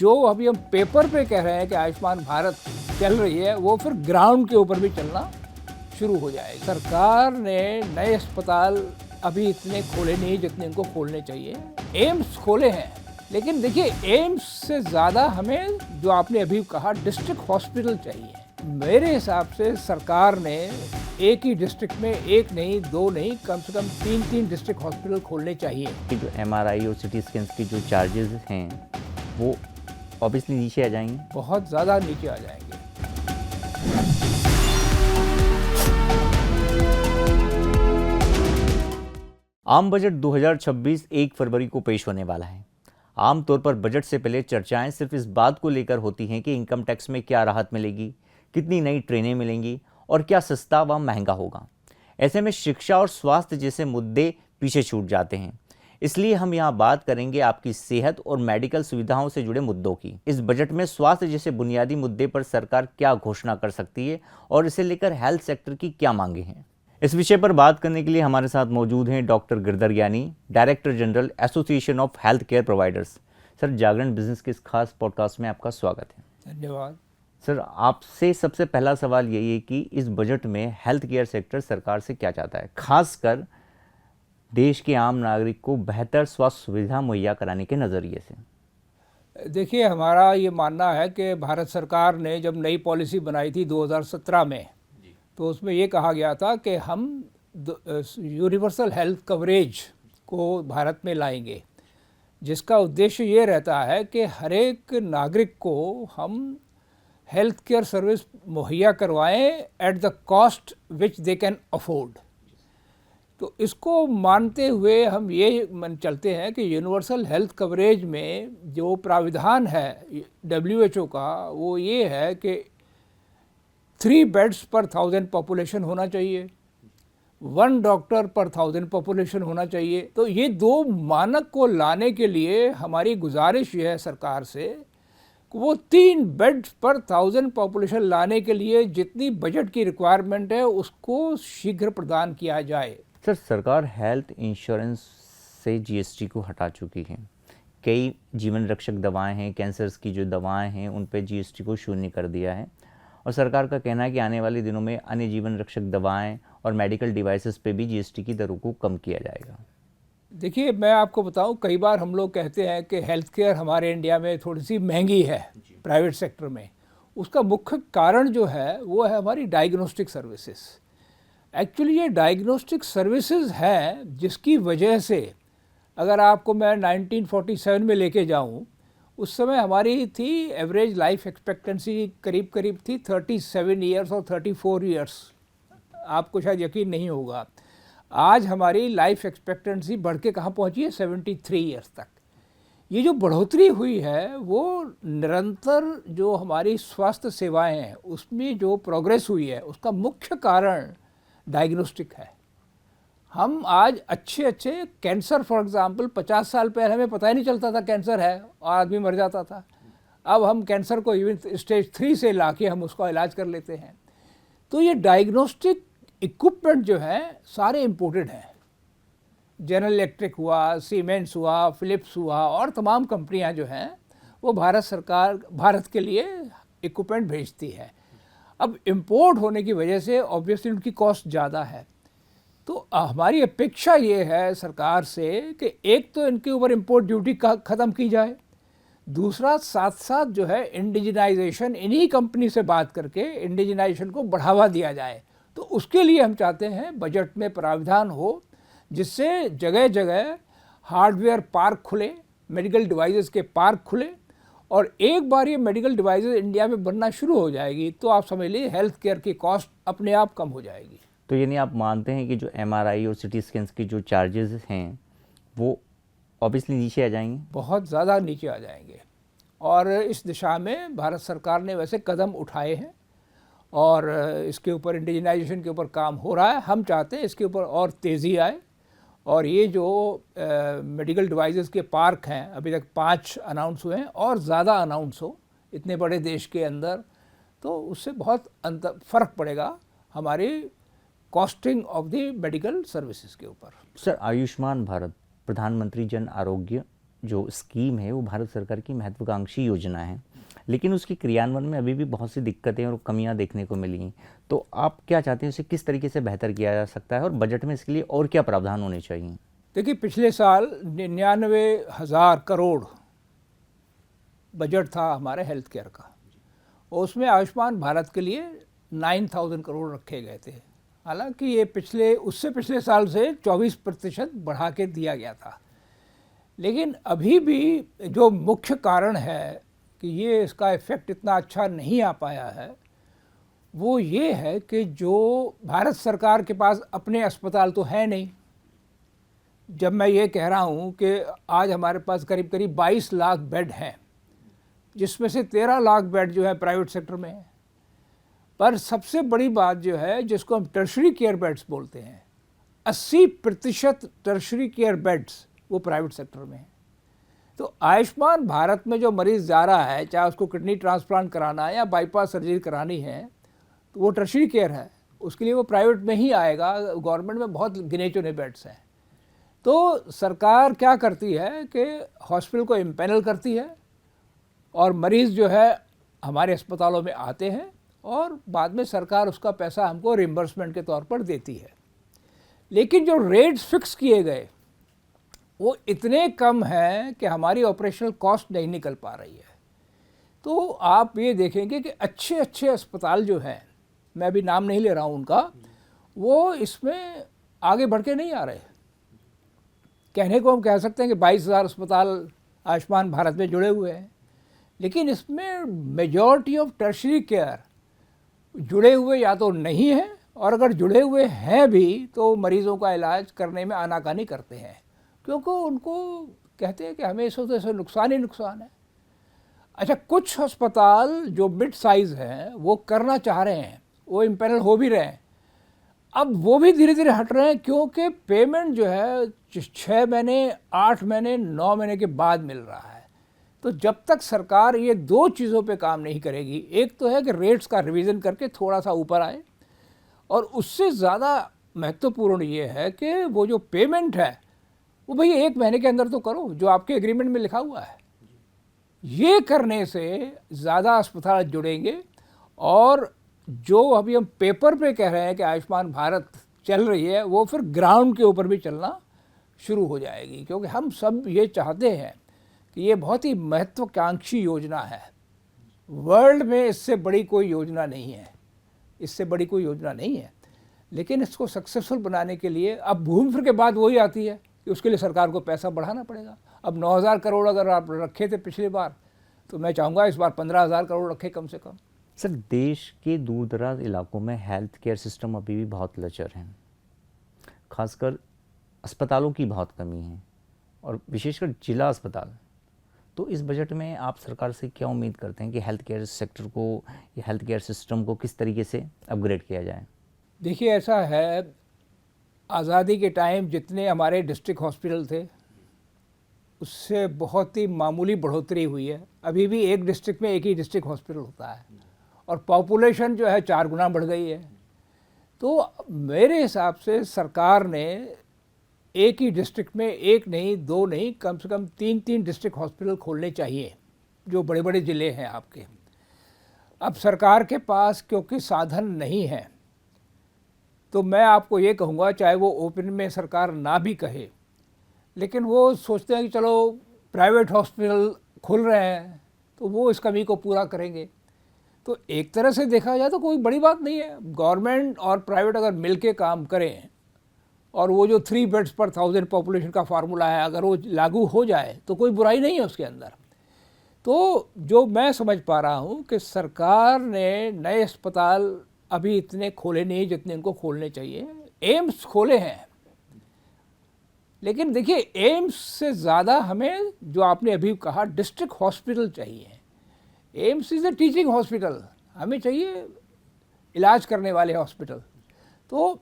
जो अभी हम पेपर पे कह रहे हैं कि आयुष्मान भारत चल रही है, वो फिर ग्राउंड के ऊपर भी चलना शुरू हो जाएगी। सरकार ने नए अस्पताल अभी इतने खोले नहीं जितने इनको खोलने चाहिए। एम्स खोले हैं, लेकिन देखिए एम्स से ज़्यादा हमें, जो आपने अभी कहा, डिस्ट्रिक्ट हॉस्पिटल चाहिए। मेरे हिसाब से सरकार ने एक ही डिस्ट्रिक्ट में एक नहीं, दो नहीं, कम से कम 3 डिस्ट्रिक्ट हॉस्पिटल खोलने चाहिए। जो MRI और CT स्कैन्स की जो चार्जेस हैं वो ऑब्वियसली नीचे आ जाएंगे, बहुत ज़्यादा नीचे आ जाएंगे। आम बजट 2026 1 फरवरी को पेश होने वाला है। आमतौर पर बजट से पहले चर्चाएं सिर्फ इस बात को लेकर होती हैं कि इनकम टैक्स में क्या राहत मिलेगी, कितनी नई ट्रेनें मिलेंगी और क्या सस्ता व महंगा होगा। ऐसे में शिक्षा और स्वास्थ्य जैसे मुद्दे पीछे छूट जाते हैं। इसलिए हम यहाँ बात करेंगे आपकी सेहत और मेडिकल सुविधाओं से जुड़े मुद्दों की। इस बजट में स्वास्थ्य जैसे बुनियादी मुद्दे पर सरकार क्या घोषणा कर सकती है और इसे लेकर हेल्थ सेक्टर की क्या मांगे हैं। इस विषय पर बात करने के लिए हमारे साथ मौजूद हैं डॉक्टर गिरधर ज्ञानी, director general association of health care providers. Sir, Jagran business के इस खास पॉडकास्ट में आपका स्वागत है। धन्यवाद। सर, आपसे सबसे पहला सवाल यही है कि इस बजट में हेल्थ केयर सेक्टर सरकार से क्या चाहता है, खासकर देश के आम नागरिक को बेहतर स्वास्थ्य सुविधा मुहैया कराने के नज़रिए से। देखिए, हमारा ये मानना है कि भारत सरकार ने जब नई पॉलिसी बनाई थी 2017 में, तो उसमें ये कहा गया था कि हम यूनिवर्सल हेल्थ कवरेज को भारत में लाएंगे, जिसका उद्देश्य ये रहता है कि हर एक नागरिक को हम हेल्थ केयर सर्विस मुहैया करवाएं at the cost which they can afford. तो इसको मानते हुए हम ये मन चलते हैं कि यूनिवर्सल हेल्थ कवरेज में जो प्राविधान है WHO का, वो ये है कि 3 बेड्स पर 1000 पॉपुलेशन होना चाहिए, 1 डॉक्टर पर 1000 पॉपुलेशन होना चाहिए। तो ये 2 मानक को लाने के लिए हमारी गुजारिश ये है सरकार से कि वो 3 बेड्स पर 1000 पॉपुलेशन लाने के लिए जितनी बजट की रिक्वायरमेंट है उसको शीघ्र प्रदान किया जाए। सर, सरकार हेल्थ इंश्योरेंस से GST को हटा चुकी है। कई जीवन रक्षक दवाएं हैं, कैंसर्स की जो दवाएं हैं, उन पे GST को शून्य कर दिया है और सरकार का कहना है कि आने वाले दिनों में अन्य जीवन रक्षक दवाएं और मेडिकल डिवाइसेस पे भी GST की दरों को कम किया जाएगा। देखिए, मैं आपको बताऊं, कई बार हम लोग कहते हैं कि हेल्थ केयर हमारे इंडिया में थोड़ी सी महंगी है प्राइवेट सेक्टर में। उसका मुख्य कारण जो है वो है हमारी डायग्नोस्टिक सर्विसेज। एक्चुअली ये डायग्नोस्टिक सर्विसेज हैं जिसकी वजह से, अगर आपको मैं 1947 में लेके जाऊं, उस समय हमारी थी एवरेज लाइफ एक्सपेक्टेंसी करीब थी 37 ईयर्स और 34 ईयर्स। आपको शायद यकीन नहीं होगा, आज हमारी लाइफ एक्सपेक्टेंसी बढ़ के कहाँ पहुँची है, 73 ईयर्स तक। ये जो बढ़ोतरी हुई है वो निरंतर जो हमारी स्वास्थ्य सेवाएं हैं उसमें जो प्रोग्रेस हुई है उसका मुख्य कारण डायग्नोस्टिक है। हम आज अच्छे कैंसर, फॉर एग्जांपल, 50 साल पहले हमें पता ही नहीं चलता था कैंसर है और आदमी मर जाता था। अब हम कैंसर को इवन स्टेज 3 से लाके हम उसका इलाज कर लेते हैं। तो ये डायग्नोस्टिक इक्विपमेंट जो है सारे इम्पोर्टेड हैं। जनरल इलेक्ट्रिक हुआ, सीमेंस हुआ, फिलिप्स हुआ और तमाम कंपनियां जो हैं वो भारत सरकार भारत के लिए इक्विपमेंट भेजती है। अब इंपोर्ट होने की वजह से ऑब्वियसली उनकी कॉस्ट ज़्यादा है। तो हमारी अपेक्षा ये है सरकार से कि एक तो इनके ऊपर इंपोर्ट ड्यूटी ख़त्म की जाए, दूसरा साथ साथ जो है इंडिजिनाइजेशन, इन्हीं कंपनी से बात करके इंडिजिनाइजेशन को बढ़ावा दिया जाए। तो उसके लिए हम चाहते हैं बजट में प्रावधान हो जिससे जगह जगह हार्डवेयर पार्क खुले, मेडिकल डिवाइसेस के पार्क खुले, और एक बार ये मेडिकल डिवाइसेस इंडिया में बनना शुरू हो जाएगी तो आप समझ लीजिए हेल्थ केयर की कॉस्ट अपने आप कम हो जाएगी। तो यानी आप मानते हैं कि जो MRI और CT स्कैन्स की जो चार्जेस हैं वो ऑब्वियसली नीचे आ जाएंगे, बहुत ज़्यादा नीचे आ जाएंगे। और इस दिशा में भारत सरकार ने वैसे कदम उठाए हैं और इसके ऊपर इंडिजिनाइजेशन के ऊपर काम हो रहा है। हम चाहते हैं इसके ऊपर और तेज़ी आए और ये जो मेडिकल डिवाइसेस के पार्क हैं, अभी तक 5 अनाउंस हुए हैं और ज़्यादा अनाउंस हो इतने बड़े देश के अंदर, तो उससे बहुत फ़र्क पड़ेगा हमारी costing of the medical services के ऊपर। सर, आयुष्मान भारत, प्रधानमंत्री जन आरोग्य जो स्कीम है वो भारत सरकार की महत्वाकांक्षी योजना है, लेकिन उसकी क्रियान्वयन में अभी भी बहुत सी दिक्कतें और कमियां देखने को मिली। तो आप क्या चाहते हैं, उसे किस तरीके से बेहतर किया जा सकता है और बजट में इसके लिए और क्या प्रावधान होने चाहिए? देखिए, पिछले साल 99,000 करोड़ बजट था हमारे हेल्थ केयर का, और उसमें आयुष्मान भारत के लिए 9,000 करोड़ रखे गए थे। हालांकि ये उससे पिछले साल से 24% बढ़ा के दिया गया था, लेकिन अभी भी जो मुख्य कारण है कि ये इसका इफ़ेक्ट इतना अच्छा नहीं आ पाया है, वो ये है कि जो भारत सरकार के पास अपने अस्पताल तो है नहीं। जब मैं ये कह रहा हूँ कि आज हमारे पास करीब करीब 22 लाख बेड हैं, जिसमें से 13 लाख बेड जो है प्राइवेट सेक्टर में है। पर सबसे बड़ी बात जो है, जिसको हम टर्शरी केयर बेड्स बोलते हैं, 80% टर्शरी केयर बेड्स वो प्राइवेट सेक्टर में है। तो आयुष्मान भारत में जो मरीज़ जा रहा है, चाहे उसको किडनी ट्रांसप्लांट कराना है या बाईपास सर्जरी करानी है, तो वो टर्शरी केयर है, उसके लिए वो प्राइवेट में ही आएगा। गवर्नमेंट में बहुत गिने चुने बेड्स हैं। तो सरकार क्या करती है कि हॉस्पिटल को इम्पैनल करती है, और मरीज़ जो है हमारे अस्पतालों में आते हैं, और बाद में सरकार उसका पैसा हमको रिम्बर्समेंट के तौर पर देती है। लेकिन जो रेट्स फिक्स किए गए वो इतने कम हैं कि हमारी ऑपरेशनल कॉस्ट नहीं निकल पा रही है। तो आप ये देखेंगे कि अच्छे अच्छे अस्पताल जो हैं, मैं अभी नाम नहीं ले रहा हूँ उनका, वो इसमें आगे बढ़ के नहीं आ रहे। कहने को हम कह सकते हैं कि 22,000 अस्पताल आयुष्मान भारत में जुड़े हुए हैं, लेकिन इसमें मेजॉरिटी ऑफ टर्शरी केयर जुड़े हुए या तो नहीं हैं, और अगर जुड़े हुए हैं भी तो मरीज़ों का इलाज करने में आनाकानी करते हैं, क्योंकि उनको कहते हैं कि हमेशा तो ऐसे नुकसान ही नुकसान है। अच्छा, कुछ अस्पताल जो मिड साइज़ हैं वो करना चाह रहे हैं, वो इम्पैनल हो भी रहे हैं, अब वो भी धीरे धीरे हट रहे हैं, क्योंकि पेमेंट जो है 6 महीने, 8 महीने, 9 महीने के बाद मिल रहा है। तो जब तक सरकार ये दो चीज़ों पे काम नहीं करेगी, एक तो है कि रेट्स का रिवीजन करके थोड़ा सा ऊपर आए, और उससे ज़्यादा महत्वपूर्ण ये है कि वो जो पेमेंट है वो भाई 1 महीने के अंदर तो करो, जो आपके एग्रीमेंट में लिखा हुआ है। ये करने से ज़्यादा अस्पताल जुड़ेंगे, और जो अभी हम पेपर पे कह रहे हैं कि आयुष्मान भारत चल रही है, वो फिर ग्राउंड के ऊपर भी चलना शुरू हो जाएगी, क्योंकि हम सब ये चाहते हैं कि ये बहुत ही महत्वाकांक्षी योजना है। वर्ल्ड में इससे बड़ी कोई योजना नहीं है, इससे बड़ी कोई योजना नहीं है। लेकिन इसको सक्सेसफुल बनाने के लिए अब घूम फिर के बाद वही आती है कि उसके लिए सरकार को पैसा बढ़ाना पड़ेगा। अब 9,000 करोड़ अगर आप रखे थे पिछली बार, तो मैं चाहूँगा इस बार 15,000 करोड़ रखे कम से कम। सर, देश के दूर दराज इलाकों में हेल्थ केयर सिस्टम अभी भी बहुत लचर हैं, खासकर अस्पतालों की बहुत कमी है, और विशेषकर जिला अस्पताल। तो इस बजट में आप सरकार से क्या उम्मीद करते हैं कि हेल्थ केयर सेक्टर को या हेल्थ केयर सिस्टम को किस तरीके से अपग्रेड किया जाए? देखिए, ऐसा है, आज़ादी के टाइम जितने हमारे डिस्ट्रिक्ट हॉस्पिटल थे उससे बहुत ही मामूली बढ़ोतरी हुई है। अभी भी एक डिस्ट्रिक्ट में एक ही डिस्ट्रिक्ट हॉस्पिटल होता है, और पॉपुलेशन जो है 4 गुना बढ़ गई है। तो मेरे हिसाब से सरकार ने एक ही डिस्ट्रिक्ट में एक नहीं, 2 नहीं, कम से कम 3-3 डिस्ट्रिक्ट हॉस्पिटल खोलने चाहिए, जो बड़े बड़े ज़िले हैं आपके। अब सरकार के पास क्योंकि साधन नहीं है, तो मैं आपको ये कहूँगा, चाहे वो ओपन में सरकार ना भी कहे, लेकिन वो सोचते हैं कि चलो प्राइवेट हॉस्पिटल खुल रहे हैं तो वो इस कमी को पूरा करेंगे। तो एक तरह से देखा जाए तो कोई बड़ी बात नहीं है। गवर्नमेंट और प्राइवेट अगर मिलके काम करें, और वो जो 3 बेड्स पर 1000 पॉपुलेशन का फार्मूला है, अगर वो लागू हो जाए तो कोई बुराई नहीं है उसके अंदर। तो जो मैं समझ पा रहा हूँ कि सरकार ने नए अस्पताल अभी इतने खोले नहीं जितने इनको खोलने चाहिए। एम्स खोले हैं, लेकिन देखिए एम्स से ज़्यादा हमें, जो आपने अभी कहा, डिस्ट्रिक्ट हॉस्पिटल चाहिए। AIIMS is a teaching hospital, हमें चाहिए इलाज करने वाले हॉस्पिटल। तो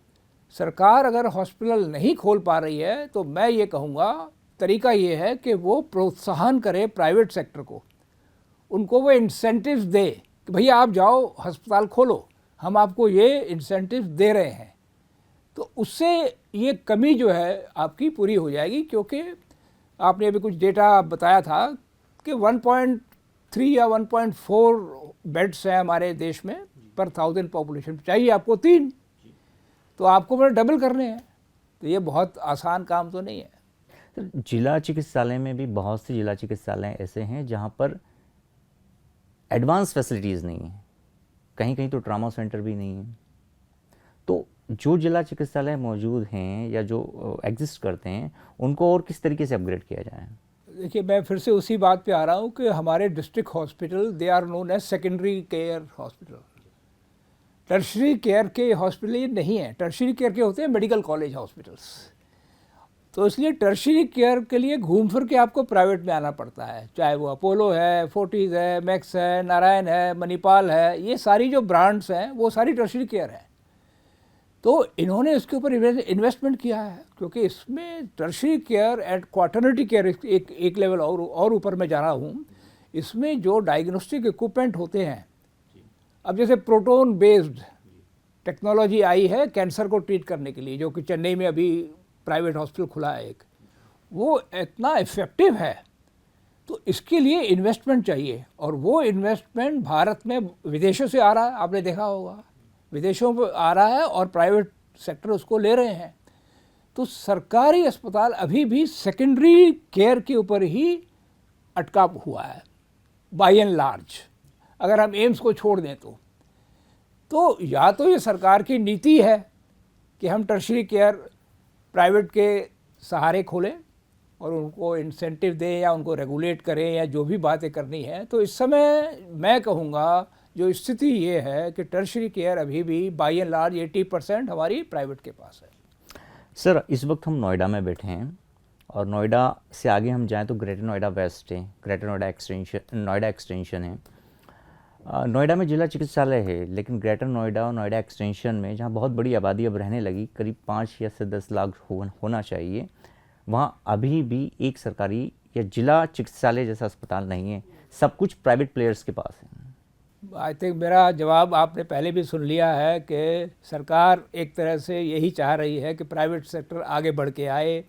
सरकार अगर हॉस्पिटल नहीं खोल पा रही है तो मैं ये कहूँगा तरीका ये है कि वो प्रोत्साहन करे प्राइवेट सेक्टर को, उनको वो इंसेंटिव्स दे कि भैया आप जाओ अस्पताल खोलो, हम आपको ये इंसेंटिव दे रहे हैं। तो उससे ये कमी जो है आपकी पूरी हो जाएगी, क्योंकि आपने अभी कुछ डेटा बताया था कि 1.3 या 1.4 बेड्स हैं हमारे देश में पर 1000 पॉपुलेशन, चाहिए आपको 3, तो आपको मतलब डबल करने हैं। तो ये बहुत आसान काम तो नहीं है। तो जिला चिकित्सालय में भी बहुत से जिला चिकित्सालय ऐसे हैं जहाँ पर एडवांस फैसिलिटीज़ नहीं हैं, कहीं कहीं तो ट्रामा सेंटर भी नहीं है। तो जो जिला चिकित्सालय मौजूद हैं या जो एग्जिस्ट करते हैं उनको और किस तरीके से अपग्रेड किया जाए? देखिए, मैं फिर से उसी बात पे आ रहा हूँ कि हमारे district hospital they are known as secondary care hospital. Tertiary care के हॉस्पिटल ये नहीं है। टर्शरी केयर के होते हैं मेडिकल कॉलेज हॉस्पिटल्स। तो इसलिए टर्शरी केयर के लिए घूम फिर के आपको प्राइवेट में आना पड़ता है, चाहे वो अपोलो है, फोर्टिस है, मैक्स है, नारायण है, मणिपाल है, ये सारी जो ब्रांड्स हैं वो सारी टर्शरी केयर हैं। तो इन्होंने इसके ऊपर इन्वेस्टमेंट किया है, क्योंकि इसमें टर्शरी केयर एंड क्वाटर्निटी केयर एक लेवल और ऊपर मैं जा रहा हूँ। इसमें जो डायग्नोस्टिक इक्विपमेंट होते हैं, अब जैसे प्रोटोन बेस्ड टेक्नोलॉजी आई है कैंसर को ट्रीट करने के लिए, जो कि चेन्नई में अभी प्राइवेट हॉस्पिटल खुला है एक, वो इतना इफ़ेक्टिव है। तो इसके लिए इन्वेस्टमेंट चाहिए, और वो इन्वेस्टमेंट भारत में विदेशों से आ रहा है, आपने देखा होगा, विदेशों में आ रहा है और प्राइवेट सेक्टर उसको ले रहे हैं। तो सरकारी अस्पताल अभी भी सेकेंडरी केयर के ऊपर ही अटका हुआ है बाय एंड लार्ज, अगर हम एम्स को छोड़ दें तो या तो ये सरकार की नीति है कि हम टर्शरी केयर प्राइवेट के सहारे खोलें और उनको इंसेंटिव दें या उनको रेगुलेट करें या जो भी बातें करनी है। तो इस समय मैं कहूँगा जो स्थिति ये है कि टर्शरी केयर अभी भी बाय एंड लार्ज 80% हमारी प्राइवेट के पास है। सर, इस वक्त हम नोएडा में बैठे हैं और नोएडा से आगे हम जाएं तो ग्रेटर नोएडा वेस्ट है, ग्रेटर नोएडा एक्सटेंशन है। नोएडा में जिला चिकित्सालय है, लेकिन ग्रेटर नोएडा और नोएडा एक्सटेंशन में जहाँ बहुत बड़ी आबादी अब रहने लगी, करीब 5 या से 10 लाख होना चाहिए, वहाँ अभी भी एक सरकारी या जिला चिकित्सालय जैसा अस्पताल नहीं है, सब कुछ प्राइवेट प्लेयर्स के पास है। आई थिंक मेरा जवाब आपने पहले भी सुन लिया है कि सरकार एक तरह से यही चाह रही है कि प्राइवेट सेक्टर आगे बढ़ के आए,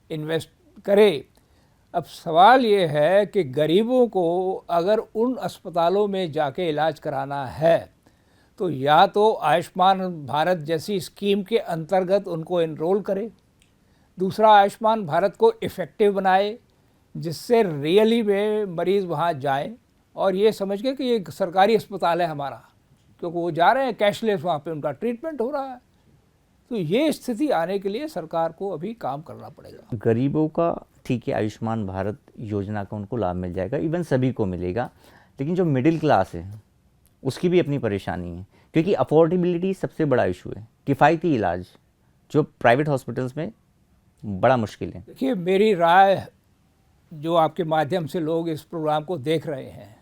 इन्वेस्ट करे। अब सवाल ये है कि गरीबों को अगर उन अस्पतालों में जाके इलाज कराना है तो या तो आयुष्मान भारत जैसी स्कीम के अंतर्गत उनको एनरोल करे, दूसरा आयुष्मान भारत को इफ़ेक्टिव बनाए जिससे रियली में मरीज़ वहाँ जाएं और ये समझ के कि ये सरकारी अस्पताल है हमारा, क्योंकि वो जा रहे हैं कैशलेस, वहाँ पे उनका ट्रीटमेंट हो रहा है। तो ये स्थिति आने के लिए सरकार को अभी काम करना पड़ेगा। गरीबों का ठीक है, आयुष्मान भारत योजना का उनको लाभ मिल जाएगा, इवन सभी को मिलेगा, लेकिन जो मिडिल क्लास है उसकी भी अपनी परेशानी है, क्योंकि अफोर्डेबिलिटी सबसे बड़ा इशू है। किफ़ायती इलाज जो प्राइवेट हॉस्पिटल्स में बड़ा मुश्किल है। देखिए, मेरी राय, जो आपके माध्यम से लोग इस प्रोग्राम को देख रहे हैं,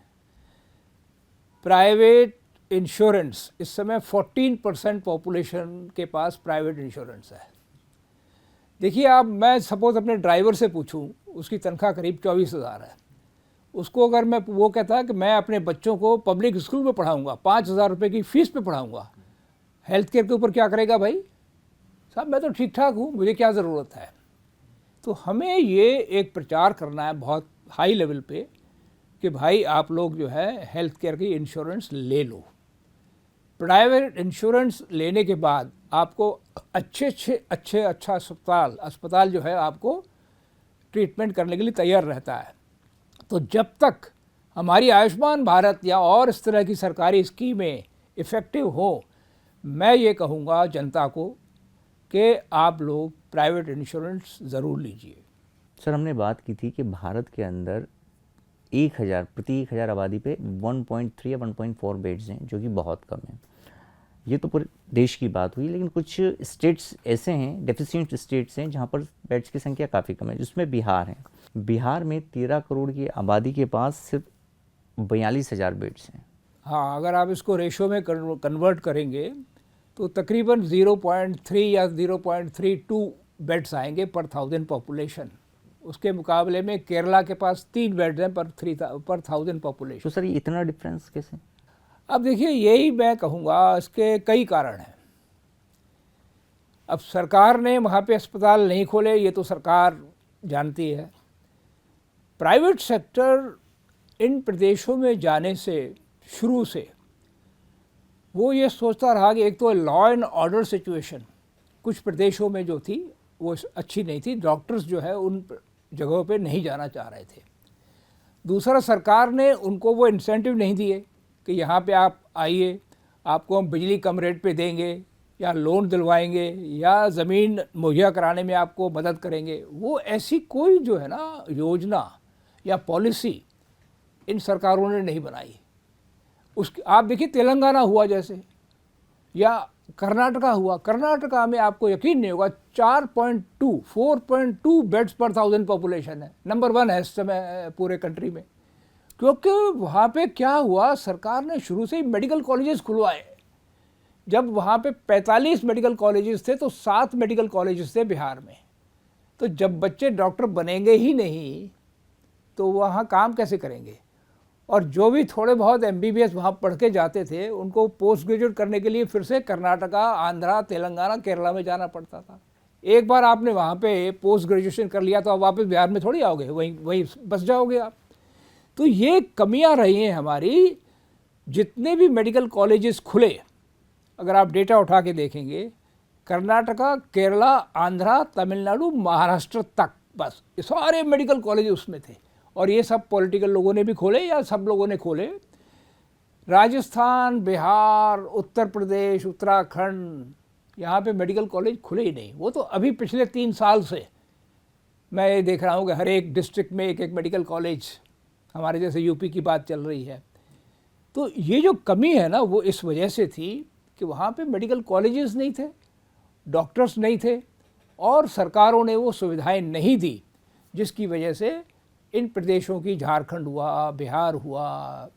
प्राइवेट इंश्योरेंस इस समय 14% पॉपुलेशन के पास प्राइवेट इंश्योरेंस है। देखिए, आप, मैं सपोज अपने ड्राइवर से पूछूं, उसकी तनख्वाह करीब 24,000 है, उसको अगर मैं, वो कहता है कि मैं अपने बच्चों को पब्लिक स्कूल में पढ़ाऊंगा, 5,000 रुपये की फ़ीस पे पढ़ाऊंगा, हेल्थ केयर के ऊपर क्या करेगा भाई साहब, मैं तो ठीक ठाक हूँ, मुझे क्या ज़रूरत है। तो हमें ये एक प्रचार करना है बहुत हाई लेवल पे कि भाई आप लोग जो है हेल्थ केयर की इंश्योरेंस ले लो। प्राइवेट इंश्योरेंस लेने के बाद आपको अच्छा अस्पताल जो है आपको ट्रीटमेंट करने के लिए तैयार रहता है। तो जब तक हमारी आयुष्मान भारत या और इस तरह की सरकारी स्कीमें इफ़ेक्टिव हो, मैं ये कहूँगा जनता को कि आप लोग प्राइवेट इंश्योरेंस ज़रूर लीजिए। सर, हमने बात की थी कि भारत के अंदर प्रति 1,000 आबादी पे 1.3 या 1.4 बेड्स हैं, जो कि बहुत कम है। ये तो पूरे देश की बात हुई, लेकिन कुछ स्टेट्स ऐसे हैं, डेफिशिएंट स्टेट्स हैं, जहाँ पर बेड्स की संख्या काफ़ी कम है, जिसमें बिहार है। बिहार में 13 करोड़ की आबादी के पास सिर्फ 42,000 बेड्स हैं। हाँ, अगर आप इसको रेशो में कन्वर्ट करेंगे तो तकरीबन 0.3 या 0.32 बेड्स आएंगे पर 1000 पॉपुलेशन। उसके मुकाबले में केरला के पास 3 बेड्स हैं पर 1000 पॉपुलेशन। तो सर, ये इतना डिफरेंस कैसे? अब देखिए, यही मैं कहूँगा, इसके कई कारण हैं। अब सरकार ने वहाँ पे अस्पताल नहीं खोले, ये तो सरकार जानती है। प्राइवेट सेक्टर इन प्रदेशों में जाने से शुरू से वो ये सोचता रहा कि एक तो लॉ एंड ऑर्डर सिचुएशन कुछ प्रदेशों में जो थी वो अच्छी नहीं थी, डॉक्टर्स जो है उन जगहों पे नहीं जाना चाह रहे थे। दूसरा, सरकार ने उनको वो इंसेंटिव नहीं दिए कि यहाँ पे आप आइए, आपको हम बिजली कम रेट पे देंगे या लोन दिलवाएंगे या ज़मीन मुहैया कराने में आपको मदद करेंगे। वो ऐसी कोई जो है ना योजना या पॉलिसी इन सरकारों ने नहीं बनाई। उसकी आप देखिए तेलंगाना हुआ जैसे, या कर्नाटका हुआ। कर्नाटका में आपको यकीन नहीं होगा 4.2 बेड्स पर 1000 पॉपुलेशन है, नंबर 1 है इस समय पूरे कंट्री में। क्योंकि वहाँ पे क्या हुआ, सरकार ने शुरू से ही मेडिकल कॉलेजेस खुलवाए। जब वहाँ पे 45 मेडिकल कॉलेजेस थे तो 7 मेडिकल कॉलेजेस थे बिहार में। तो जब बच्चे डॉक्टर बनेंगे ही नहीं तो वहाँ काम कैसे करेंगे? और जो भी थोड़े बहुत MBBS वहाँ पढ़ के जाते थे उनको पोस्ट ग्रेजुएट करने के लिए फिर से कर्नाटका, आंध्रा, तेलंगाना, केरला में जाना पड़ता था। एक बार आपने वहाँ पे पोस्ट ग्रेजुएशन कर लिया तो आप वापस बिहार में थोड़ी आओगे, वहीं बस जाओगे आप। तो ये कमियाँ रही हैं हमारी। जितने भी मेडिकल कॉलेजेस खुले, अगर आप डेटा उठा के देखेंगे, कर्नाटका, केरला, आंध्रा, तमिलनाडु, महाराष्ट्र तक, बस ये सारे मेडिकल कॉलेज उसमें थे। और ये सब पॉलिटिकल लोगों ने भी खोले या सब लोगों ने खोले। राजस्थान, बिहार, उत्तर प्रदेश, उत्तराखंड, यहाँ पे मेडिकल कॉलेज खुले ही नहीं। वो तो अभी पिछले 3 साल से मैं ये देख रहा हूँ कि हर एक डिस्ट्रिक्ट में एक मेडिकल कॉलेज, हमारे जैसे यूपी की बात चल रही है। तो ये जो कमी है ना वो इस वजह से थी कि वहाँ पे मेडिकल कॉलेजेस नहीं थे, डॉक्टर्स नहीं थे और सरकारों ने वो सुविधाएं नहीं दी, जिसकी वजह से इन प्रदेशों की, झारखंड हुआ, बिहार हुआ,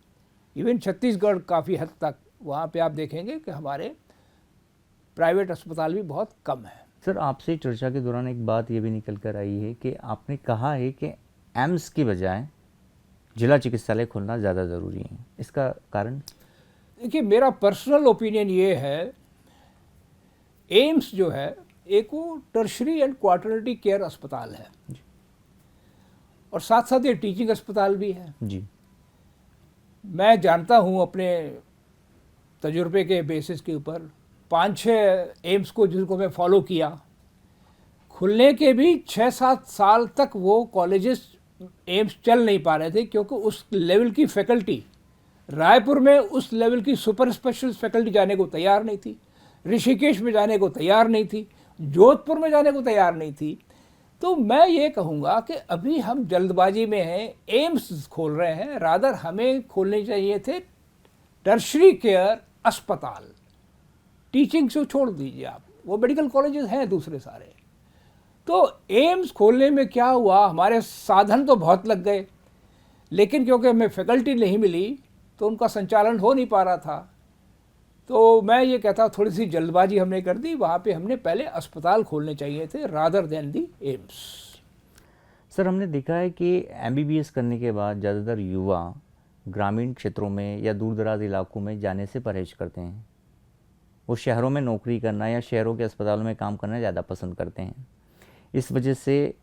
इवन छत्तीसगढ़ काफ़ी हद तक, वहाँ पे आप देखेंगे कि हमारे प्राइवेट अस्पताल भी बहुत कम है। सर, आपसे चर्चा के दौरान एक बात ये भी निकल कर आई है कि आपने कहा है कि एम्स की बजाय जिला चिकित्सालय खोलना ज़्यादा ज़रूरी है। इसका कारण? देखिए, मेरा पर्सनल ओपिनियन ये है, एम्स जो है एक वो टर्शरी एंड क्वाटरनरी केयर अस्पताल है और साथ साथ ये टीचिंग अस्पताल भी है जी। मैं जानता हूँ अपने तजुर्बे के बेसिस के ऊपर, 5-6 एम्स को जिनको मैं फॉलो किया, खुलने के भी 6-7 साल तक वो कॉलेजेस, एम्स चल नहीं पा रहे थे क्योंकि उस लेवल की फैकल्टी, रायपुर में उस लेवल की सुपर स्पेशलिस्ट फैकल्टी जाने को तैयार नहीं थी, ऋषिकेश में जाने को तैयार नहीं थी, जोधपुर में जाने को तैयार नहीं थी। तो मैं ये कहूँगा कि अभी हम जल्दबाजी में हैं, एम्स खोल रहे हैं, रादर हमें खोलने चाहिए थे टर्शरी केयर अस्पताल। टीचिंग से छोड़ दीजिए आप, वो मेडिकल कॉलेजेस हैं दूसरे सारे। तो एम्स खोलने में क्या हुआ, हमारे साधन तो बहुत लग गए, लेकिन क्योंकि हमें फैकल्टी नहीं मिली तो उनका संचालन हो नहीं पा रहा था। तो मैं ये कहता थोड़ी सी जल्दबाजी हमने कर दी, वहाँ पे हमने पहले अस्पताल खोलने चाहिए थे रादर देन दी एम्स। सर, हमने देखा है कि MBBS करने के बाद ज़्यादातर युवा ग्रामीण क्षेत्रों में या दूर दराज इलाकों में जाने से परहेज करते हैं। वो शहरों में नौकरी करना या शहरों के अस्पतालों में काम करना ज़्यादा पसंद करते हैं। इस वजह से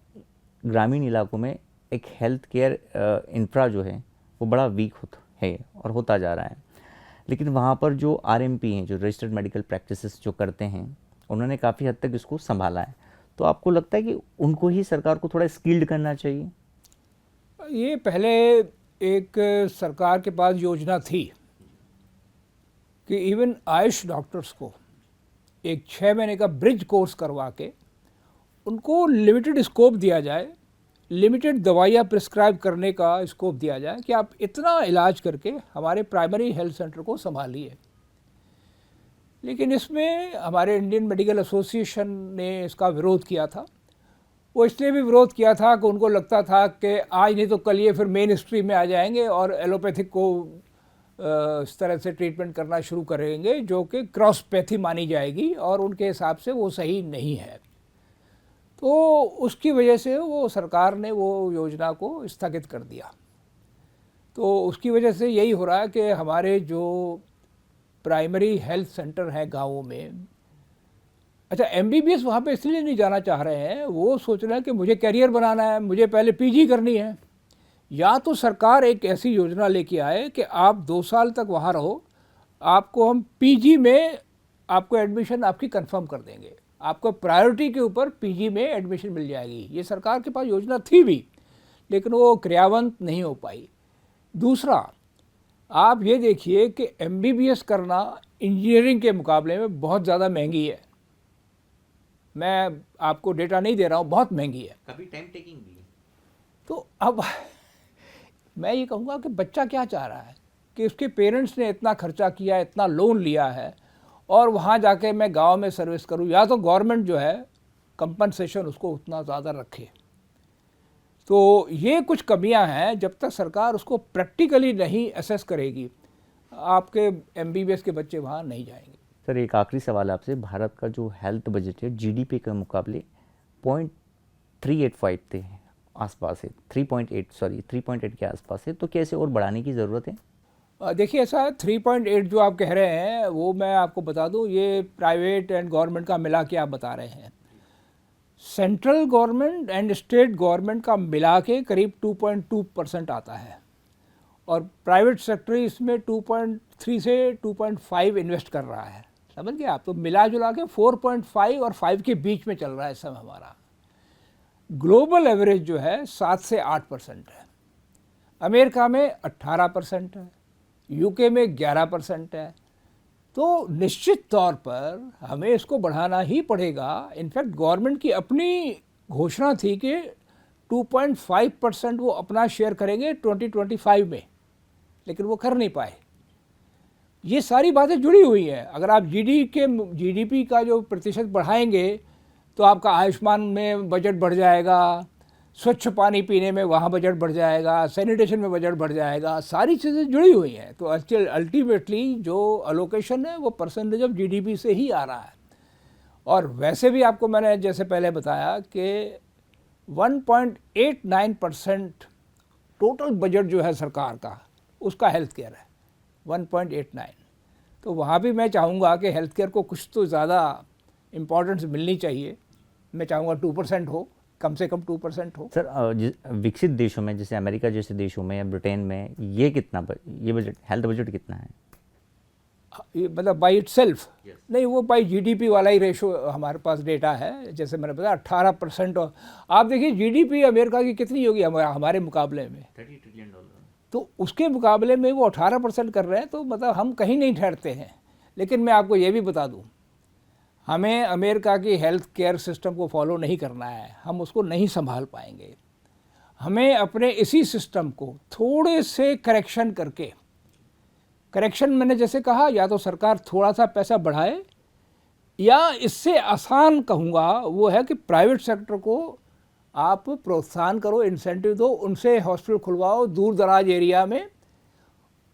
ग्रामीण इलाकों में एक हेल्थ केयर इंफ्रा जो है वो बड़ा वीक है और होता जा रहा है। लेकिन वहाँ पर जो RMP हैं, जो रजिस्टर्ड मेडिकल प्रैक्टिसेस जो करते हैं, उन्होंने काफ़ी हद तक इसको संभाला है। तो आपको लगता है कि उनको ही सरकार को थोड़ा स्किल्ड करना चाहिए? ये पहले एक सरकार के पास योजना थी कि इवन आयुष डॉक्टर्स को एक 6 महीने का ब्रिज कोर्स करवा के उनको लिमिटेड स्कोप दिया जाए, लिमिटेड दवाइयाँ प्रिस्क्राइब करने का स्कोप दिया जाए कि आप इतना इलाज करके हमारे प्राइमरी हेल्थ सेंटर को संभालिए। लेकिन इसमें हमारे इंडियन मेडिकल एसोसिएशन ने इसका विरोध किया था। वो इसलिए भी विरोध किया था कि उनको लगता था कि आज नहीं तो कल ये फिर मेन स्ट्रीम में आ जाएंगे और एलोपैथिक को इस तरह से ट्रीटमेंट करना शुरू करेंगे जो कि क्रॉसपैथी मानी जाएगी और उनके हिसाब से वो सही नहीं है। तो उसकी वजह से वो सरकार ने वो योजना को स्थगित कर दिया। तो उसकी वजह से यही हो रहा है कि हमारे जो प्राइमरी हेल्थ सेंटर हैं गाँवों में, अच्छा MBBS वहाँ पे इसलिए नहीं जाना चाह रहे हैं, वो सोच रहे हैं कि मुझे करियर बनाना है, मुझे पहले PG करनी है, या तो सरकार एक ऐसी योजना लेके आए कि आप 2 साल तक वहाँ रहो, आपको हम पीजी में आपको एडमिशन आपकी कंफर्म कर देंगे, आपको प्रायोरिटी के ऊपर पीजी में एडमिशन मिल जाएगी। ये सरकार के पास योजना थी भी, लेकिन वो क्रियान्वित नहीं हो पाई। दूसरा, आप ये देखिए कि एमबीबीएस करना इंजीनियरिंग के मुकाबले में बहुत ज़्यादा महंगी है। मैं आपको डेटा नहीं दे रहा हूँ, बहुत महंगी है, काफ़ी टाइम टेकिंग भी है। तो अब मैं ये कहूँगा कि बच्चा क्या चाह रहा है कि उसके पेरेंट्स ने इतना खर्चा किया, इतना लोन लिया है, और वहाँ जाके मैं गांव में सर्विस करूँ, या तो गवर्नमेंट जो है कंपनसेशन उसको उतना ज़्यादा रखे। तो ये कुछ कमियां हैं, जब तक सरकार उसको प्रैक्टिकली नहीं असेस करेगी, आपके एमबीबीएस के बच्चे वहाँ नहीं जाएंगे। सर एक आखिरी सवाल आपसे, भारत का जो हेल्थ बजट है जीडीपी के मुकाबले 0.385 थे आसपास है, 3.8 के आसपास है, तो कैसे और बढ़ाने की ज़रूरत है? देखिए ऐसा है, 3.8 जो आप कह रहे हैं वो मैं आपको बता दूं, ये प्राइवेट एंड गवर्नमेंट का मिला के आप बता रहे हैं। Central government and state government का मिला के करीब 2.2% आता है, और प्राइवेट सेक्टर इसमें 2.3 से 2.5 इन्वेस्ट कर रहा है। समझ गए आप? तो मिला जुला के 4.5 और 5 के बीच में चल रहा है इस समय हमारा। ग्लोबल एवरेज जो है 7 से 8% है, अमेरिका में 18% है, यूके में 11% है। तो निश्चित तौर पर हमें इसको बढ़ाना ही पड़ेगा। इनफैक्ट गवर्नमेंट की अपनी घोषणा थी कि 2.5% वो अपना शेयर करेंगे 2025 में, लेकिन वो कर नहीं पाए। ये सारी बातें जुड़ी हुई हैं। अगर आप जीडीपी का जो प्रतिशत बढ़ाएंगे तो आपका आयुष्मान में बजट बढ़ जाएगा, स्वच्छ पानी पीने में वहाँ बजट बढ़ जाएगा, सैनिटेशन में बजट बढ़ जाएगा, सारी चीज़ें जुड़ी हुई हैं। तो अल्टीमेटली जो अलोकेशन है वो परसेंटेज ऑफ जीडीपी से ही आ रहा है। और वैसे भी आपको मैंने जैसे पहले बताया कि 1.89% टोटल बजट जो है सरकार का, उसका हेल्थ केयर है 1.89। तो वहाँ भी मैं चाहूँगा कि हेल्थ केयर को कुछ तो ज़्यादा इम्पोर्टेंस मिलनी चाहिए। मैं चाहूँगा 2% हो, कम से कम 2% हो। सर विकसित देशों में जैसे अमेरिका जैसे देशों में या ब्रिटेन में ये बजट हेल्थ बजट कितना है? मतलब बाई इटसेल्फ नहीं, वो बाई जीडीपी वाला ही रेशो हमारे पास डेटा है। जैसे मैंने बताया 18%। आप देखिए जीडीपी अमेरिका की कितनी होगी हमारे मुकाबले में, $30 ट्रिलियन। तो उसके मुकाबले में वो 18% कर रहे हैं। तो मतलब हम कहीं नहीं ठहरते हैं। लेकिन मैं आपको ये भी बता दूं, हमें अमेरिका की हेल्थ केयर सिस्टम को फॉलो नहीं करना है, हम उसको नहीं संभाल पाएंगे। हमें अपने इसी सिस्टम को थोड़े से करेक्शन करके, करेक्शन मैंने जैसे कहा, या तो सरकार थोड़ा सा पैसा बढ़ाए, या इससे आसान कहूँगा वो है कि प्राइवेट सेक्टर को आप प्रोत्साहन करो, इंसेंटिव दो, उनसे हॉस्पिटल खुलवाओ दूर दराज एरिया में,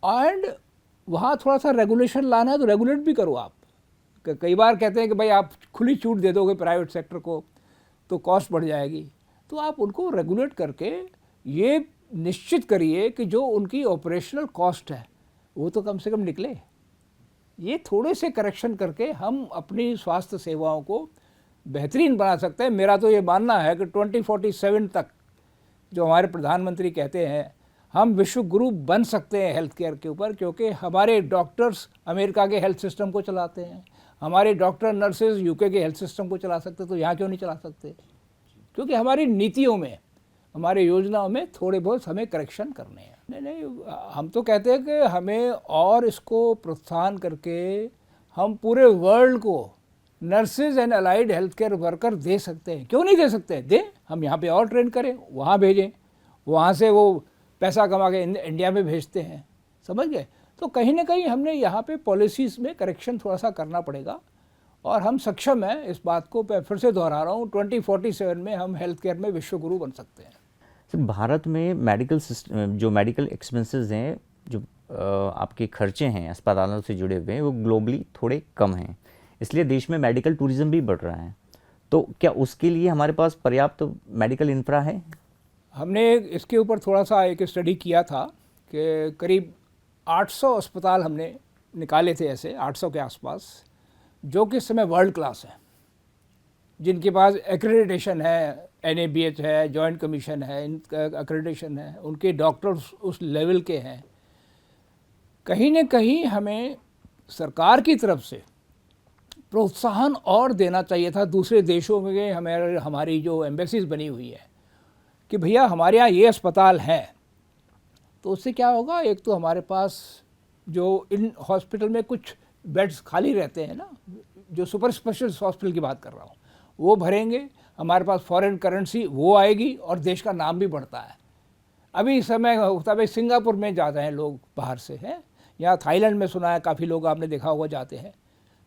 एंड वहाँ थोड़ा सा रेगुलेशन लाना है तो रेगुलेट भी करो आप। कई बार कहते हैं कि भाई आप खुली छूट दे दोगे प्राइवेट सेक्टर को तो कॉस्ट बढ़ जाएगी। तो आप उनको रेगुलेट करके ये निश्चित करिए कि जो उनकी ऑपरेशनल कॉस्ट है वो तो कम से कम निकले। ये थोड़े से करेक्शन करके हम अपनी स्वास्थ्य सेवाओं को बेहतरीन बना सकते हैं। मेरा तो ये मानना है कि 2047 तक जो हमारे प्रधानमंत्री कहते हैं, हम विश्व गुरु बन सकते हैं हेल्थ केयर के ऊपर, क्योंकि हमारे डॉक्टर्स अमेरिका के हेल्थ सिस्टम को चलाते हैं, हमारे डॉक्टर नर्सेज यूके के हेल्थ सिस्टम को चला सकते, तो यहाँ क्यों नहीं चला सकते? क्योंकि हमारी नीतियों में, हमारे योजनाओं में थोड़े बहुत हमें करेक्शन करने हैं। नहीं, हम तो कहते हैं कि हमें और इसको प्रोत्साहन करके हम पूरे वर्ल्ड को nurses and allied health care worker दे सकते हैं। क्यों नहीं दे सकते? दें, हम यहाँ पे और ट्रेन करें, वहाँ भेजें, वहाँ से वो पैसा कमा के इंडिया में भेजते हैं। समझ गए? तो कहीं ना कहीं हमने यहाँ पे पॉलिसीज़ में करेक्शन थोड़ा सा करना पड़ेगा, और हम सक्षम हैं इस बात को। मैं फिर से दोहरा रहा हूँ, 2047 में हम हेल्थ केयर में विश्व गुरु बन सकते हैं। सर भारत में मेडिकल सिस्टम, जो मेडिकल एक्सपेंसेस हैं, जो आपके खर्चे हैं अस्पतालों से जुड़े हुए, वो ग्लोबली थोड़े कम हैं, इसलिए देश में मेडिकल टूरिज्म भी बढ़ रहा है। तो क्या उसके लिए हमारे पास पर्याप्त मेडिकल इंफ्रा है? हमने इसके ऊपर थोड़ा सा एक स्टडी किया था कि करीब 800 अस्पताल हमने निकाले थे, ऐसे 800 के आसपास, जो कि इस समय वर्ल्ड क्लास है, जिनके पास एक्रेडिटेशन है NABH है, जॉइंट कमीशन है, इनका अक्रेडिटेशन है, उनके डॉक्टर्स उस लेवल के हैं। कहीं न कहीं हमें सरकार की तरफ से प्रोत्साहन और देना चाहिए था दूसरे देशों में हमारी जो एम्बेसीज बनी हुई है कि भैया हमारे यहाँ ये अस्पताल हैं। तो उससे क्या होगा, एक तो हमारे पास जो इन हॉस्पिटल में कुछ बेड्स खाली रहते हैं ना, जो सुपर स्पेशलिस्ट हॉस्पिटल की बात कर रहा हूँ, वो भरेंगे, हमारे पास फॉरेन करेंसी वो आएगी और देश का नाम भी बढ़ता है। अभी इस समय होता है सिंगापुर में जाते हैं लोग बाहर से, हैं यहाँ थाईलैंड में सुना है काफ़ी लोग आपने देखा होगा जाते हैं।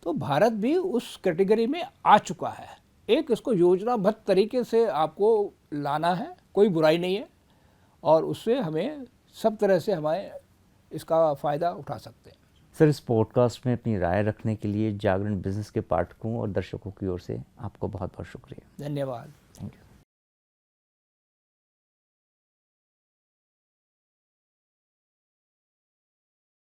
तो भारत भी उस कैटेगरी में आ चुका है। एक इसको योजनाबद्ध तरीके से आपको लाना है, कोई बुराई नहीं है, और उससे हमें सब तरह से हमें इसका फ़ायदा उठा सकते हैं। सर, इस पॉडकास्ट में अपनी राय रखने के लिए जागरण बिजनेस के पाठकों और दर्शकों की ओर से आपको बहुत बहुत शुक्रिया। धन्यवाद।